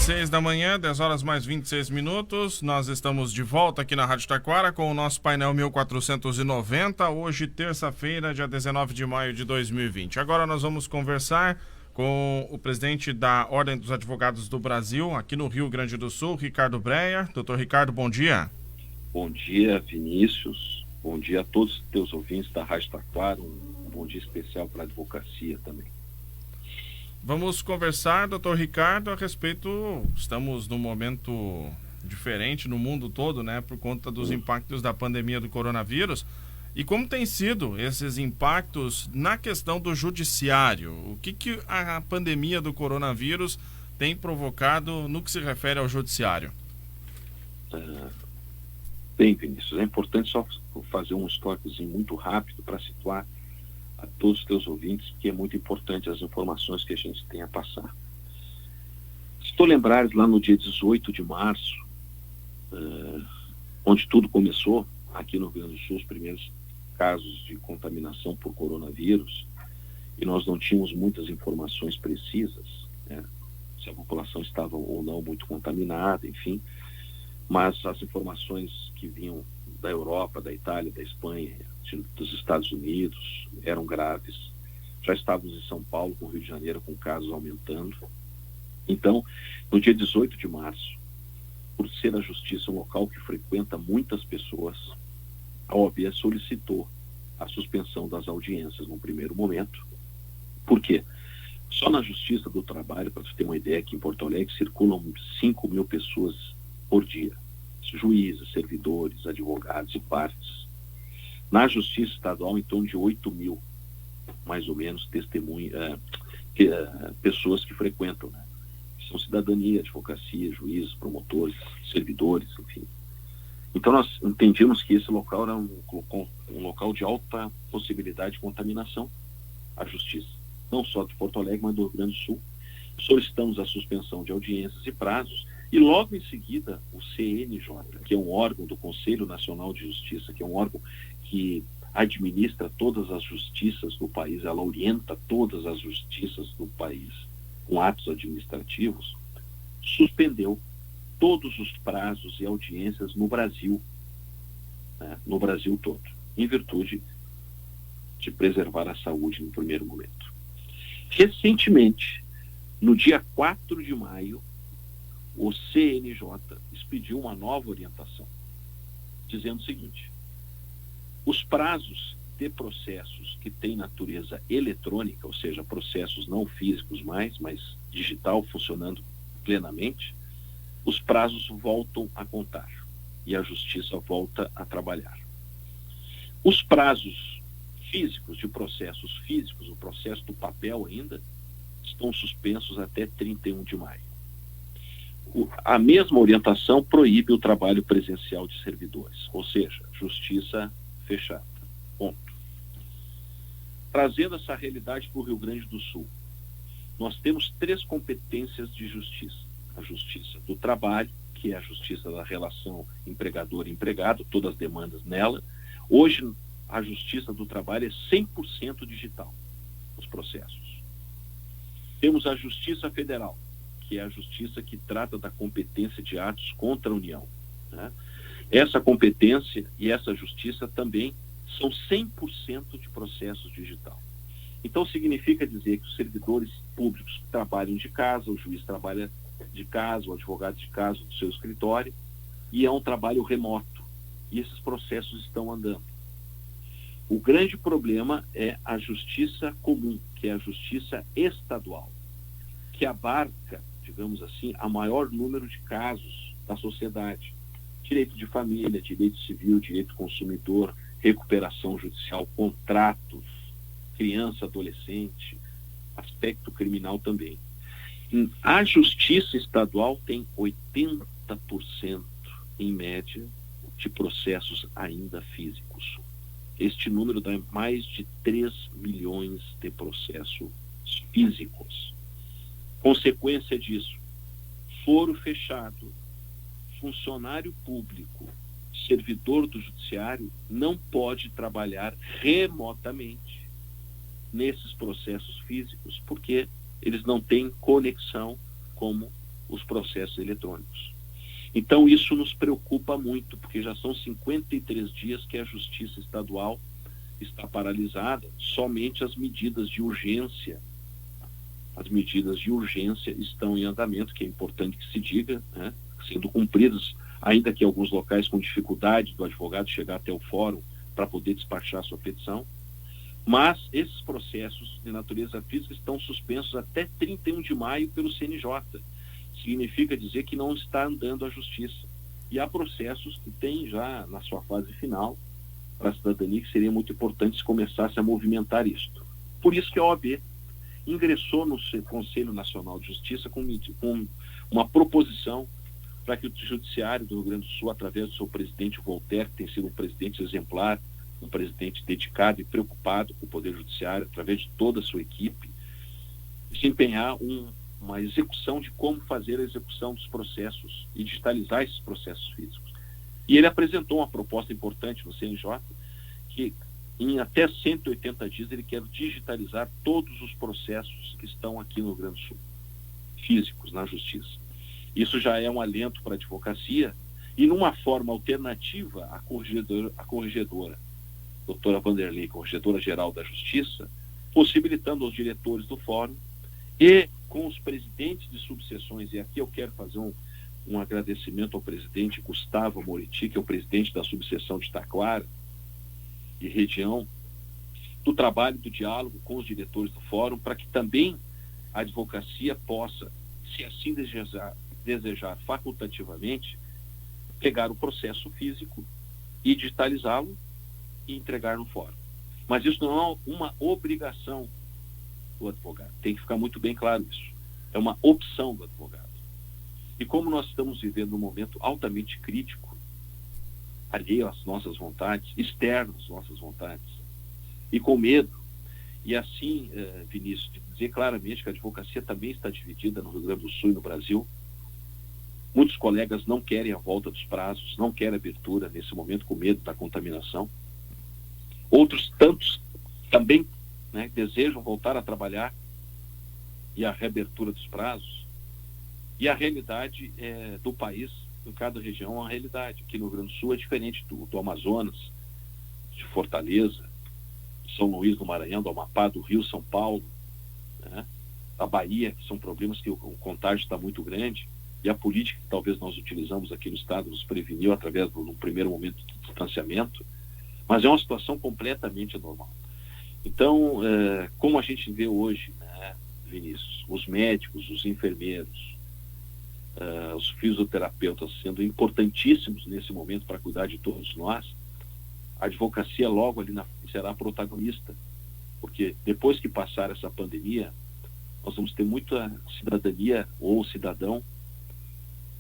6 da manhã, 10 horas mais 26 minutos. Nós estamos de volta aqui na Rádio Taquara com o nosso painel 1490. Hoje, terça-feira, dia 19 de maio de 2020. Agora nós vamos conversar com o presidente da Ordem dos Advogados do Brasil, aqui no Rio Grande do Sul, Ricardo Breyer. Doutor Ricardo, bom dia. Bom dia, Vinícius. Bom dia a todos os teus ouvintes da Rádio Taquara. Um bom dia especial para a advocacia também. Vamos conversar, doutor Ricardo, a respeito, estamos num momento diferente no mundo todo, né, por conta dos impactos da pandemia do coronavírus. E como tem sido esses impactos na questão do judiciário? O que a pandemia do coronavírus tem provocado no que se refere ao judiciário? Bem, Vinícius, é importante só fazer um históricozinho muito rápido para situar a todos os teus ouvintes, que é muito importante as informações que a gente tem a passar. Se tu lembrares, lá no dia 18 de março, onde tudo começou, aqui no Rio Grande do Sul, os primeiros casos de contaminação por coronavírus, e nós não tínhamos muitas informações precisas, né, se a população estava ou não muito contaminada, enfim, mas as informações que vinham da Europa, da Itália, da Espanha, dos Estados Unidos, eram graves. Já estávamos em São Paulo, com o Rio de Janeiro, com casos aumentando. Então, no dia 18 de março, por ser a Justiça um local que frequenta muitas pessoas, a OAB solicitou a suspensão das audiências no primeiro momento. Por quê? Só na Justiça do Trabalho, para você ter uma ideia, aqui em Porto Alegre circulam 5 mil pessoas por dia. Juízes, servidores, advogados e partes. Na Justiça Estadual, em torno de 8 mil, mais ou menos, pessoas que frequentam, né? São cidadania, advocacia, juízes, promotores, servidores, enfim. Então nós entendíamos que esse local era um local de alta possibilidade de contaminação à Justiça, não só de Porto Alegre, mas do Rio Grande do Sul. Solicitamos a suspensão de audiências e prazos, e logo em seguida o CNJ, que é um órgão do Conselho Nacional de Justiça, que é um órgão que administra todas as justiças do país, ela orienta todas as justiças do país com atos administrativos, suspendeu todos os prazos e audiências no Brasil, né, no Brasil todo, em virtude de preservar a saúde no primeiro momento. Recentemente, no dia 4 de maio, o CNJ expediu uma nova orientação, dizendo o seguinte: os prazos de processos que têm natureza eletrônica, ou seja, processos não físicos mais, mas digital, funcionando plenamente, os prazos voltam a contar e a Justiça volta a trabalhar. Os prazos físicos, de processos físicos, o processo do papel ainda, estão suspensos até 31 de maio. A mesma orientação proíbe o trabalho presencial de servidores, ou seja, Justiça fechada. Ponto. Trazendo essa realidade para o Rio Grande do Sul, nós temos 3 competências de justiça. A Justiça do Trabalho, que é a Justiça da relação empregador e empregado, todas as demandas nela. Hoje, a Justiça do Trabalho é 100% digital, os processos. Temos a Justiça Federal, que é a justiça que trata da competência de atos contra a União, né? Essa competência e essa justiça também são 100% de processos digital. Então significa dizer que os servidores públicos trabalham de casa, o juiz trabalha de casa, o advogado de casa do seu escritório, e é um trabalho remoto, e esses processos estão andando. O grande problema é a justiça comum, que é a justiça estadual, que abarca, digamos assim, a maior número de casos da sociedade. Direito de família, direito civil, direito consumidor, recuperação judicial, contratos, criança, adolescente, aspecto criminal também. A justiça estadual tem 80%, em média, de processos ainda físicos. Este número dá mais de 3 milhões de processos físicos. Consequência disso, foro fechado, funcionário público, servidor do judiciário não pode trabalhar remotamente nesses processos físicos, porque eles não têm conexão como os processos eletrônicos. Então isso nos preocupa muito, porque já são 53 dias que a Justiça Estadual está paralisada, somente as medidas de urgência. As medidas de urgência estão em andamento, que é importante que se diga, né, sendo cumpridas, ainda que em alguns locais com dificuldade do advogado chegar até o fórum para poder despachar sua petição. Mas esses processos de natureza física estão suspensos até 31 de maio pelo CNJ. Significa dizer que não está andando a justiça. E há processos que têm já na sua fase final para a cidadania que seria muito importante se começasse a movimentar isto. Por isso que a OAB ingressou no Conselho Nacional de Justiça com uma proposição para que o Judiciário do Rio Grande do Sul, através do seu presidente Voltaire, que tem sido um presidente exemplar, um presidente dedicado e preocupado com o Poder Judiciário, através de toda a sua equipe, se empenhar uma execução de como fazer a execução dos processos e digitalizar esses processos físicos. E ele apresentou uma proposta importante no CNJ, que em até 180 dias ele quer digitalizar todos os processos que estão aqui no Rio Grande do Sul, físicos, na Justiça. Isso já é um alento para a advocacia e numa forma alternativa à corregedora, doutora Vanderlei, corregedora-geral da Justiça, possibilitando aos diretores do fórum e com os presidentes de subseções, e aqui eu quero fazer um agradecimento ao presidente Gustavo Moretti, que é o presidente da subseção de Taquara e região, do trabalho, do diálogo com os diretores do fórum, para que também a advocacia possa, se assim desejar facultativamente, pegar o processo físico e digitalizá-lo e entregar no fórum. Mas isso não é uma obrigação do advogado. Tem que ficar muito bem claro isso. É uma opção do advogado. E como nós estamos vivendo um momento altamente crítico, alheio às nossas vontades, externo às nossas vontades, e com medo, e assim, Vinícius, de dizer claramente que a advocacia também está dividida no Rio Grande do Sul e no Brasil. Muitos colegas não querem a volta dos prazos, não querem abertura nesse momento com medo da contaminação. Outros tantos também, né, desejam voltar a trabalhar e a reabertura dos prazos. E a realidade do país, em cada região, é uma realidade. Aqui no Rio Grande do Sul é diferente do Amazonas, de Fortaleza, de São Luís do Maranhão, do Amapá, do Rio, São Paulo, né, da Bahia, que são problemas que o contágio está muito grande. E a política que talvez nós utilizamos aqui no Estado nos preveniu através do primeiro momento de distanciamento, mas é uma situação completamente anormal. Então, como a gente vê hoje, né, Vinícius, os médicos, os enfermeiros, os fisioterapeutas sendo importantíssimos nesse momento para cuidar de todos nós, a advocacia logo ali na frente será protagonista, porque depois que passar essa pandemia, nós vamos ter muita cidadania ou cidadão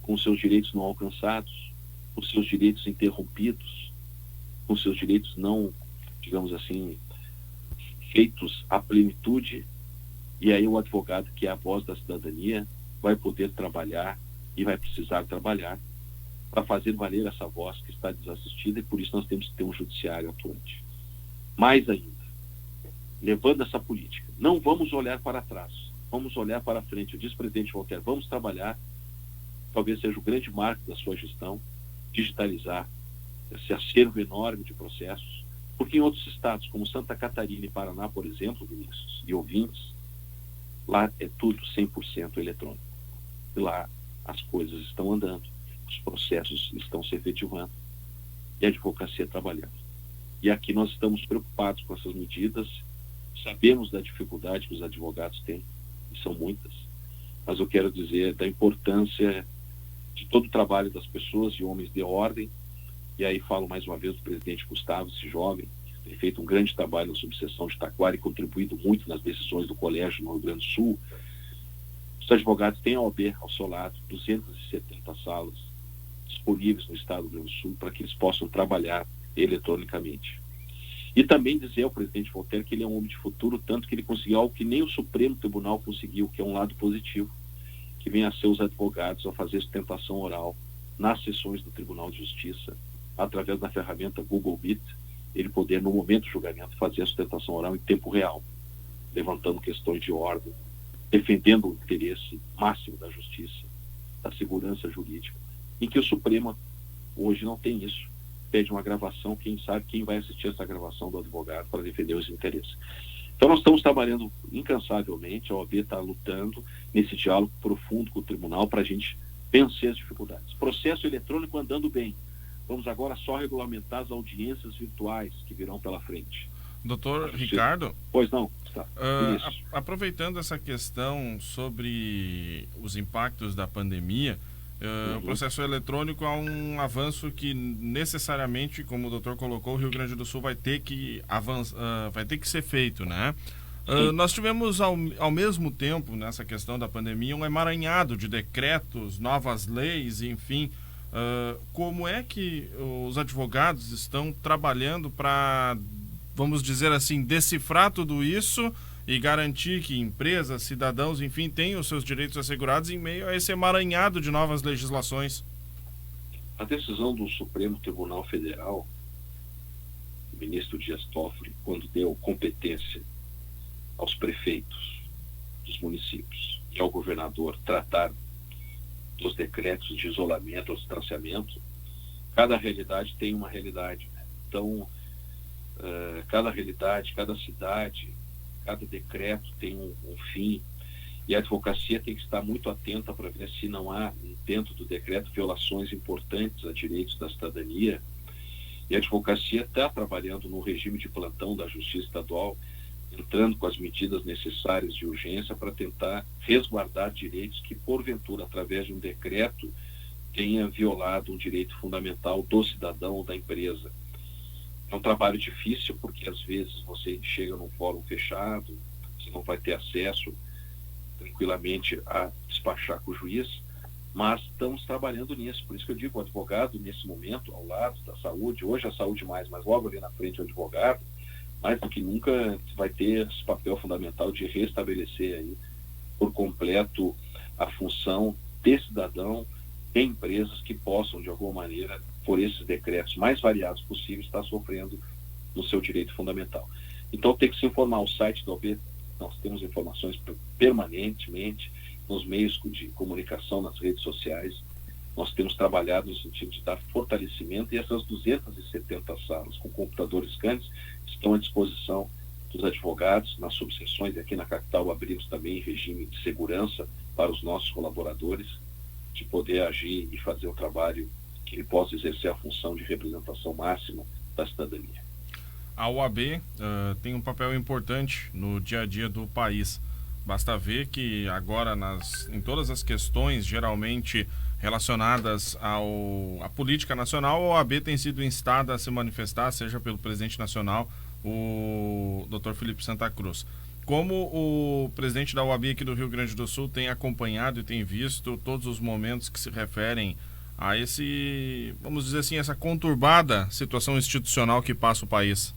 com seus direitos não alcançados, com seus direitos interrompidos, com seus direitos não, digamos assim, feitos à plenitude, e aí o advogado, que é a voz da cidadania, vai poder trabalhar e vai precisar trabalhar para fazer valer essa voz que está desassistida, e por isso nós temos que ter um judiciário atuante. Mais ainda, levando essa política, não vamos olhar para trás, vamos olhar para frente. Eu disse, presidente Voltaire, vamos trabalhar, talvez seja o grande marco da sua gestão, digitalizar esse acervo enorme de processos, porque em outros estados, como Santa Catarina e Paraná, por exemplo, Vinícius e ouvintes, lá é tudo 100% eletrônico. E lá as coisas estão andando, os processos estão se efetivando e a advocacia trabalhando. E aqui nós estamos preocupados com essas medidas, sabemos da dificuldade que os advogados têm, e são muitas, mas eu quero dizer da importância de todo o trabalho das pessoas e homens de ordem, e aí falo mais uma vez do presidente Gustavo, esse jovem, que tem feito um grande trabalho na subseção de Taquara e contribuído muito nas decisões do colégio no Rio Grande do Sul. Os advogados têm a OAB ao seu lado, 270 salas disponíveis no estado do Rio Grande do Sul para que eles possam trabalhar eletronicamente. E também dizer ao presidente Voltaire que ele é um homem de futuro, tanto que ele conseguiu algo que nem o Supremo Tribunal conseguiu, que é um lado positivo, que vem a ser os advogados a fazer sustentação oral nas sessões do Tribunal de Justiça, através da ferramenta Google Meet, ele poder, no momento do julgamento, fazer a sustentação oral em tempo real, levantando questões de ordem, defendendo o interesse máximo da justiça da segurança jurídica, em que o Supremo hoje não tem isso. Pede uma gravação, quem sabe quem vai assistir essa gravação do advogado para defender os interesses. Então nós estamos trabalhando incansavelmente, a OAB está lutando nesse diálogo profundo com o tribunal para a gente vencer as dificuldades. Processo eletrônico andando bem. Vamos agora só regulamentar as audiências virtuais que virão pela frente. Doutor Ricardo? Pois não, está. Aproveitando essa questão sobre os impactos da pandemia, o processo eletrônico é um avanço que necessariamente, como o doutor colocou, o Rio Grande do Sul vai ter que vai ter que ser feito, né? Nós tivemos ao mesmo tempo, nessa questão da pandemia, um emaranhado de decretos, novas leis, enfim. Como é que os advogados estão trabalhando para, vamos dizer assim, decifrar tudo isso e garantir que empresas, cidadãos, enfim, tenham os seus direitos assegurados em meio a esse emaranhado de novas legislações? A decisão do Supremo Tribunal Federal, o ministro Dias Toffoli, quando deu competência aos prefeitos dos municípios e ao governador tratar dos decretos de isolamento ou distanciamento, cada realidade tem uma realidade, né? Então, cada realidade, cada cidade, cada decreto tem um fim, e a advocacia tem que estar muito atenta para ver se não há, dentro do decreto, violações importantes a direitos da cidadania. E a advocacia está trabalhando no regime de plantão da Justiça Estadual, entrando com as medidas necessárias de urgência para tentar resguardar direitos que, porventura, através de um decreto, tenha violado um direito fundamental do cidadão ou da empresa. É um trabalho difícil, porque às vezes você chega num fórum fechado, você não vai ter acesso tranquilamente a despachar com o juiz, mas estamos trabalhando nisso. Por isso que eu digo, o advogado, nesse momento, ao lado da saúde, hoje a saúde mais, mas logo ali na frente o advogado, mais do que nunca vai ter esse papel fundamental de restabelecer aí por completo a função de cidadão em empresas que possam, de alguma maneira, por esses decretos mais variados possíveis, estar sofrendo no seu direito fundamental. Então tem que se informar. O site da OAB, nós temos informações permanentemente nos meios de comunicação, nas redes sociais. Nós temos trabalhado no sentido de dar fortalecimento, e essas 270 salas com computadores scannes estão à disposição dos advogados nas subseções. Aqui na capital abrimos também regime de segurança para os nossos colaboradores, de poder agir e fazer o trabalho que ele possa exercer a função de representação máxima da cidadania. A OAB tem um papel importante no dia a dia do país. Basta ver que agora, em todas as questões geralmente relacionadas à política nacional, a OAB tem sido instada a se manifestar, seja pelo presidente nacional, o Dr. Felipe Santa Cruz. Como o presidente da OAB aqui do Rio Grande do Sul tem acompanhado e tem visto todos os momentos que se referem a esse, vamos dizer assim, essa conturbada situação institucional que passa o país?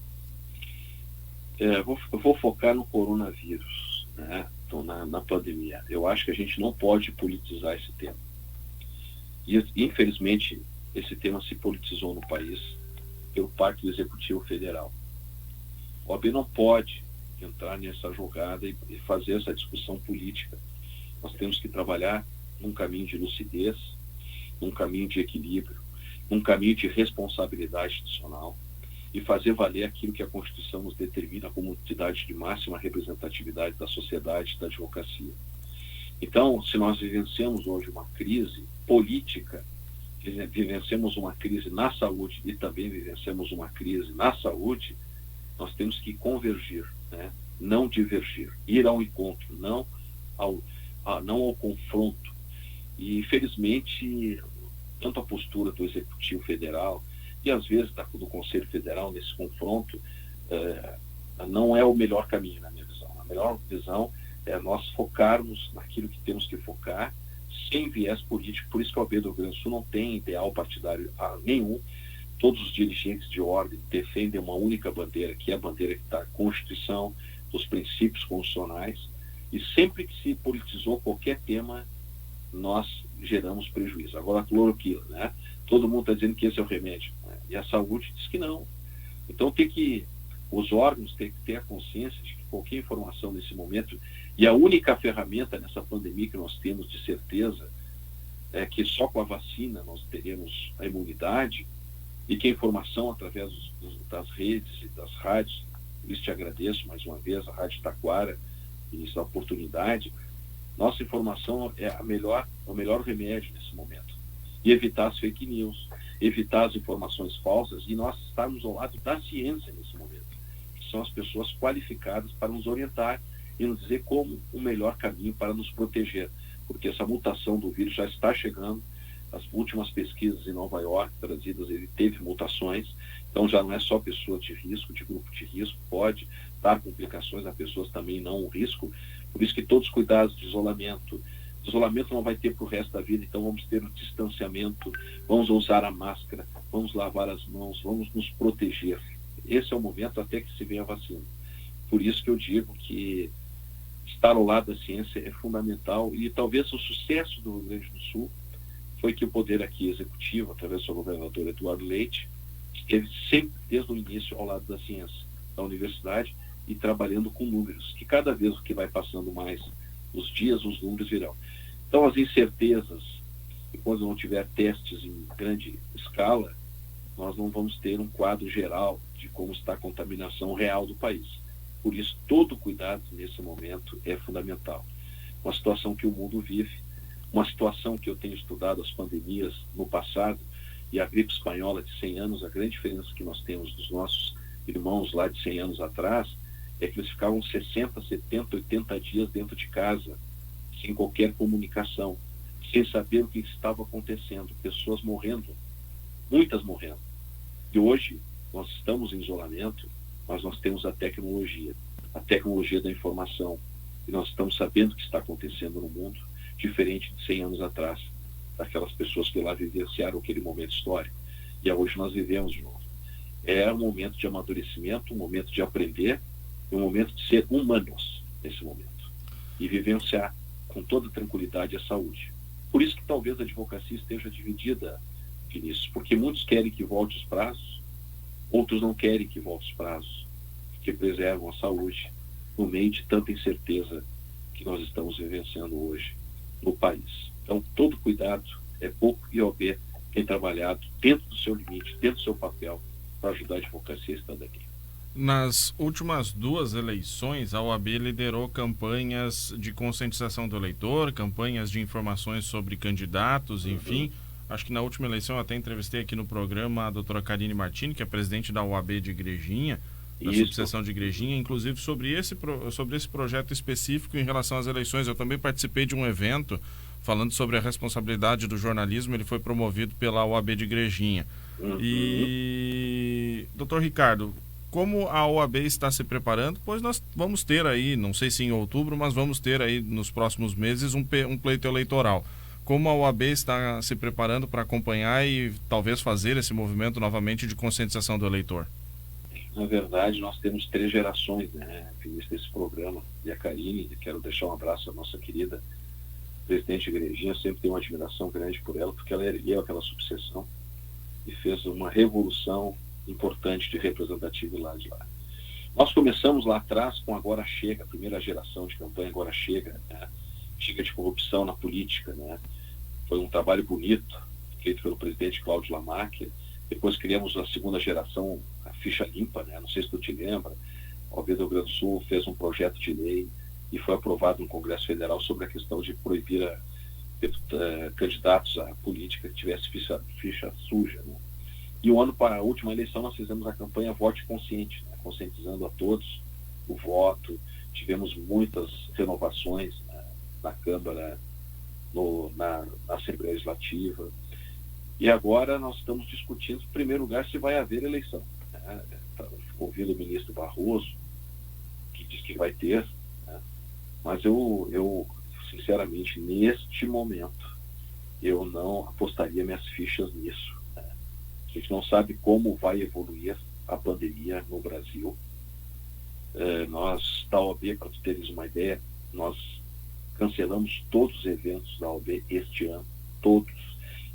Eu vou focar no coronavírus, né? Então, na pandemia. Eu acho que a gente não pode politizar esse tema. E, infelizmente, esse tema se politizou no país pelo parte do Executivo Federal. A OAB não pode entrar nessa jogada e fazer essa discussão política. Nós temos que trabalhar num caminho de lucidez, num caminho de equilíbrio, num caminho de responsabilidade institucional, e fazer valer aquilo que a Constituição nos determina como entidade de máxima representatividade da sociedade e da advocacia. Então, se nós vivenciamos hoje uma crise política, vivenciamos uma crise na saúde e também vivenciamos uma crise na saúde, nós temos que convergir, né? Não divergir, ir ao encontro, não ao confronto. E, infelizmente, tanto a postura do Executivo Federal e, às vezes, do Conselho Federal nesse confronto não é o melhor caminho, na minha visão. A melhor visão é nós focarmos naquilo que temos que focar, sem viés político. Por isso que a OAB do Rio Grande do Sul não tem ideal partidário nenhum. Todos os dirigentes de ordem defendem uma única bandeira, que é a bandeira que está a Constituição, dos princípios constitucionais, e sempre que se politizou qualquer tema, nós geramos prejuízo. Agora, a cloroquina, né? Todo mundo está dizendo que esse é o remédio, né? E a saúde diz que não. Então os órgãos têm que ter a consciência de que qualquer informação nesse momento, e a única ferramenta nessa pandemia que nós temos de certeza que só com a vacina nós teremos a imunidade e que a informação através das redes e das rádios, por isso te agradeço mais uma vez, a Rádio Taquara, e essa oportunidade, nossa informação é o melhor remédio nesse momento. E evitar as fake news, evitar as informações falsas e nós estarmos ao lado da ciência nesse momento, que são as pessoas qualificadas para nos orientar e nos dizer como o melhor caminho para nos proteger, porque essa mutação do vírus já está chegando. As últimas pesquisas em Nova York trazidas, ele teve mutações, então já não é só pessoas de risco, de grupo de risco, pode dar complicações a pessoas também não risco, por isso que todos os cuidados de isolamento não vai ter para o resto da vida, então vamos ter o distanciamento, vamos usar a máscara, vamos lavar as mãos, vamos nos proteger. Esse é o momento até que se venha a vacina. Por isso que eu digo que estar ao lado da ciência é fundamental e talvez o sucesso do Rio Grande do Sul foi que o poder aqui executivo, através do seu governador Eduardo Leite, esteve sempre, desde o início, ao lado da ciência, da universidade, e trabalhando com números, que cada vez que vai passando mais os dias, os números virão. Então, as incertezas, e quando não tiver testes em grande escala, nós não vamos ter um quadro geral de como está a contaminação real do país. Por isso, todo cuidado nesse momento é fundamental. Uma situação que o mundo vive, uma situação que eu tenho estudado as pandemias no passado, e a gripe espanhola de 100 anos, a grande diferença que nós temos dos nossos irmãos lá de 100 anos atrás, é que eles ficavam 60, 70, 80 dias dentro de casa, sem qualquer comunicação, sem saber o que estava acontecendo, pessoas morrendo, muitas morrendo. E hoje, nós estamos em isolamento, mas nós temos a tecnologia da informação, e nós estamos sabendo o que está acontecendo no mundo, diferente de 100 anos atrás, daquelas pessoas que lá vivenciaram aquele momento histórico. E hoje nós vivemos de novo. É um momento de amadurecimento, um momento de aprender, um momento de ser humanos nesse momento. E vivenciar com toda tranquilidade a saúde. Por isso que talvez a advocacia esteja dividida, Vinícius, porque muitos querem que volte os prazos, outros não querem que volte os prazos, que preservam a saúde no meio de tanta incerteza que nós estamos vivenciando hoje no país. Então, todo cuidado é pouco e a OAB tem trabalhado dentro do seu limite, dentro do seu papel, para ajudar a advocacia estando aqui. Nas últimas 2 eleições, a OAB liderou campanhas de conscientização do eleitor, campanhas de informações sobre candidatos, enfim. Acho que na última eleição eu até entrevistei aqui no programa a doutora Karine Martini, que é presidente da OAB de Igrejinha, da subseção de Igrejinha, inclusive sobre esse projeto específico em relação às eleições. Eu também participei de um evento falando sobre a responsabilidade do jornalismo, ele foi promovido pela OAB de Igrejinha. E, doutor Ricardo, como a OAB está se preparando? Pois nós vamos ter aí, não sei se em outubro, mas vamos ter aí nos próximos meses um pleito eleitoral. Como a OAB está se preparando para acompanhar e talvez fazer esse movimento novamente de conscientização do eleitor? Na verdade, nós temos 3 gerações, né, desse programa. E a Karine, quero deixar um abraço à nossa querida presidente de Igrejinha, sempre tenho uma admiração grande por ela, porque ela ergueu aquela subseção e fez uma revolução importante de representatividade lá. Nós começamos lá atrás com Agora Chega, a primeira geração de campanha Agora Chega, né? Chega de corrupção na política, né? Foi um trabalho bonito, feito pelo presidente Cláudio Lamarck. Depois criamos a segunda geração, a Ficha Limpa, né? Não sei se tu te lembra, a OAB do Rio Grande do Sul fez um projeto de lei e foi aprovado no Congresso Federal sobre a questão de proibir candidatos à política que tivesse ficha suja, né? E o ano para a última eleição nós fizemos a campanha Vote Consciente, né? Conscientizando a todos o voto. Tivemos muitas renovações, né, na Câmara, na Assembleia Legislativa. E agora nós estamos discutindo, em primeiro lugar, se vai haver eleição, né? Ouvindo o ministro Barroso, que diz que vai ter, né? Mas eu, sinceramente, neste momento, eu não apostaria minhas fichas nisso, né? A gente não sabe como vai evoluir a pandemia no Brasil. Nós, da OAB, para teres uma ideia, nós cancelamos todos os eventos da OAB este ano, todos.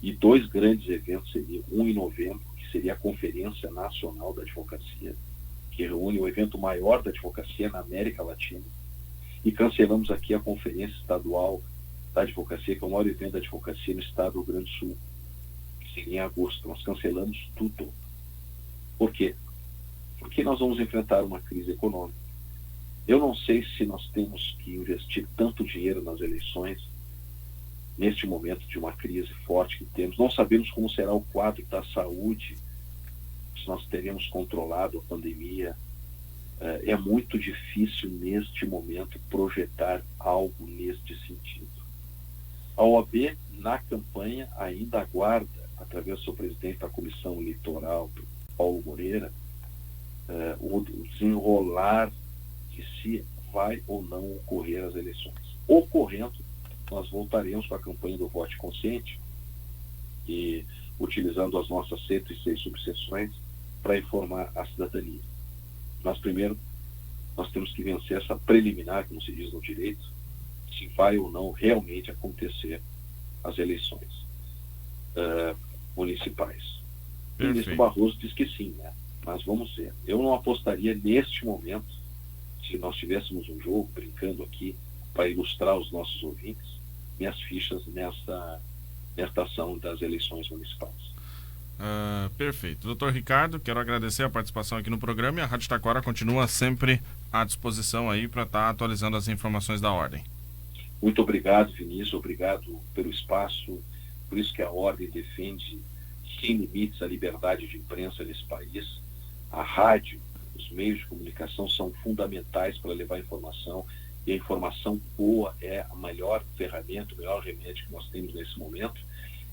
E 2 grandes eventos seriam, um em novembro, que seria a Conferência Nacional da Advocacia, que reúne o evento maior da advocacia na América Latina, e cancelamos aqui a Conferência Estadual da advocacia, que é o maior evento da advocacia no estado do Rio Grande do Sul, que seria em agosto. Nós cancelamos tudo. Por quê? Porque nós vamos enfrentar uma crise econômica. Eu não sei se nós temos que investir tanto dinheiro nas eleições neste momento de uma crise forte que temos. Não sabemos como será o quadro da saúde, se nós teremos controlado a pandemia. É muito difícil neste momento projetar algo neste sentido. A OAB, na campanha, ainda aguarda, através do seu presidente da Comissão Eleitoral, Paulo Moreira, o desenrolar de se vai ou não ocorrer as eleições. Ocorrendo, nós voltaremos para a campanha do voto consciente e utilizando as nossas 106 subseções para informar a cidadania. Mas primeiro, nós temos que vencer essa preliminar, como se diz no direito, se vai ou não realmente acontecer as eleições municipais. O ministro Barroso diz que sim, né? Mas vamos ver. Eu não apostaria neste momento, se nós tivéssemos um jogo, brincando aqui, para ilustrar os nossos ouvintes, minhas fichas nesta ação das eleições municipais. Perfeito. Doutor Ricardo, quero agradecer a participação aqui no programa e a Rádio Taquara continua sempre à disposição aí para estar atualizando as informações da Ordem. Muito obrigado, Vinícius, obrigado pelo espaço, por isso que a Ordem defende sem limites a liberdade de imprensa nesse país. A rádio, os meios de comunicação são fundamentais para levar informação, e a informação boa é a melhor ferramenta, o melhor remédio que nós temos nesse momento.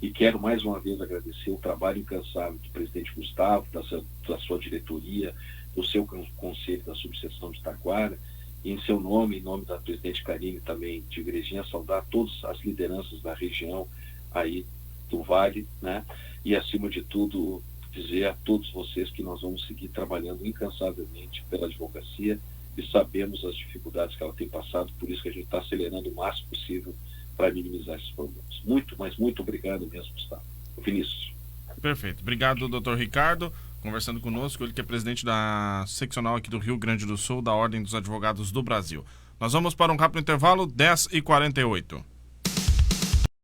E quero mais uma vez agradecer o trabalho incansável do presidente Gustavo, da sua diretoria, do seu conselho da subseção de Taquara, e em seu nome, em nome da presidente Karine também de Igrejinha, saudar todas as lideranças da região aí do Vale, né? E acima de tudo dizer a todos vocês que nós vamos seguir trabalhando incansavelmente pela advocacia e sabemos as dificuldades que ela tem passado, por isso que a gente está acelerando o máximo possível para minimizar esses problemas. Muito obrigado mesmo, Gustavo. Vinícius. Perfeito. Obrigado, doutor Ricardo. Conversando conosco, ele que é presidente da seccional aqui do Rio Grande do Sul, da Ordem dos Advogados do Brasil. Nós vamos para um rápido intervalo, 10h48.